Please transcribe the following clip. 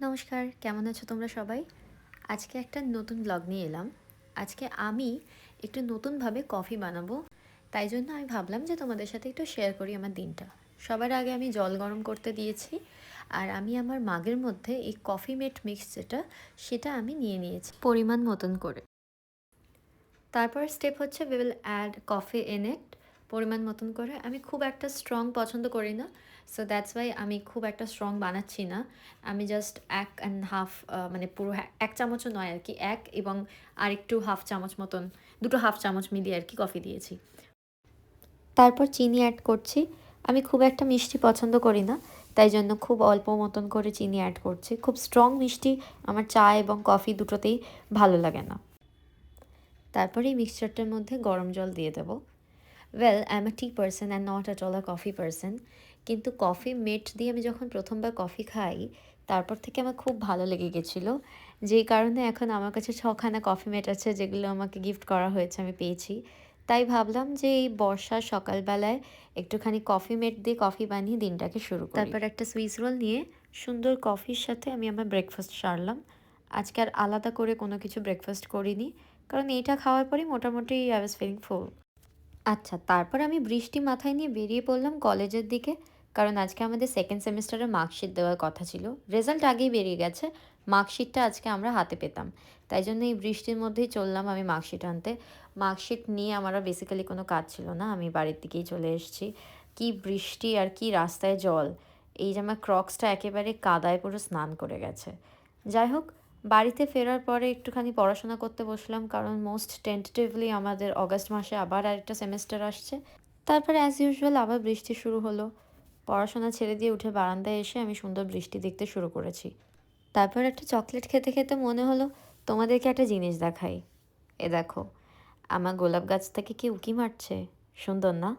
নমস্কার, কেমন আছো তোমরা সবাই? আজকে একটা নতুন ব্লগ নিয়ে এলাম। আজকে আমি একটু নতুনভাবে কফি বানাবো। তাই জন্য আমি ভাবলাম যে তোমাদের সাথে একটু শেয়ার করি আমার দিনটা। সবার আগে আমি জল গরম করতে দিয়েছি। আর আমি আমার মাগের মধ্যে এই কফি মেট মিক্স সেটা আমি নিয়ে নিয়েছি পরিমাণ মতন করে। তারপর স্টেপ হচ্ছে we will add coffee in it পরিমাণ মতন করে। আমি খুব একটা স্ট্রং পছন্দ করি না, সো দ্যাটস ওয়াই আমি খুব একটা স্ট্রং বানাচ্ছি না। আমি জাস্ট 1.5 মানে পুরো 1 চামচও নয় আর কি, 1 এবং আরেকটু হাফ চামচ মতন, দুটো হাফ চামচ মিলিয়ে আর কি কফি দিয়েছি। তারপর চিনি অ্যাড করছি। আমি খুব একটা মিষ্টি পছন্দ করি না, তাই জন্য খুব অল্প মতন করে চিনি অ্যাড করছি। খুব স্ট্রং মিষ্টি আমার চা এবং কফি দুটোতেই ভালো লাগে না। তারপরে এই মিক্সচারটার মধ্যে গরম জল দিয়ে দেবো। Well I am a T person and not at all a coffee person. কিন্তু কফি মেট দিয়ে আমি যখন প্রথমবার কফি খাই, তারপর থেকে আমার খুব ভালো লেগে গেছিলো, যেই কারণে এখন আমার কাছে 6খানা কফি মেট আছে, যেগুলো আমাকে গিফট করা হয়েছে, আমি পেয়েছি। তাই ভাবলাম যে এই বর্ষার সকালবেলায় একটুখানি কফি মেট দিয়ে কফি বানিয়ে দিনটাকে শুরু করি। তারপর একটা সুইস রোল নিয়ে সুন্দর কফির সাথে আমি আমার ব্রেকফাস্ট সারলাম। আজকে আর আলাদা করে কোনো কিছু ব্রেকফাস্ট করিনি, কারণ এইটা খাওয়ার পরেই মোটামুটি আই ওয়াজ ফিলিং ফুল। আচ্ছা, তারপর আমি বৃষ্টি মাথায় নিয়ে বেরিয়ে পড়লাম কলেজের দিকে, কারণ আজকে আমাদের সেকেন্ড সেমিস্টারের মার্কশিট দেওয়ার কথা ছিল। রেজাল্ট আগেই বেরিয়ে গেছে, মার্কশিটটা আজকে আমরা হাতে পেতাম। তাই জন্য এই বৃষ্টির মধ্যেই চললাম আমি মার্কশিট আনতে। মার্কশিট নিয়ে আমার আর বেসিক্যালি কোনো কাজ ছিল না, আমি বাড়ির দিকেই চলে এসেছি। কি বৃষ্টি আর কি রাস্তায় জল! এই যে আমার ক্রক্সটা একেবারে কাদায় পুরো স্নান করে গেছে। যাই হোক, বাড়িতে ফেরার পরে একটুখানি পড়াশোনা করতে বসলাম, কারণ মোস্ট টেন্টেটিভলি আমাদের অগাস্ট মাসে আবার আরেকটা সেমেস্টার আসছে। তারপরে অ্যাজ ইউজুয়াল আবার বৃষ্টি শুরু হলো। পড়াশোনা ছেড়ে দিয়ে উঠে বারান্দায় এসে আমি সুন্দর বৃষ্টি দেখতে শুরু করেছি। তারপর একটা চকলেট খেতে খেতে মনে হলো তোমাদেরকে একটা জিনিস দেখাই। এ দেখো, আমার গোলাপ গাছ থেকে কি উঁকি মারছে, সুন্দর না?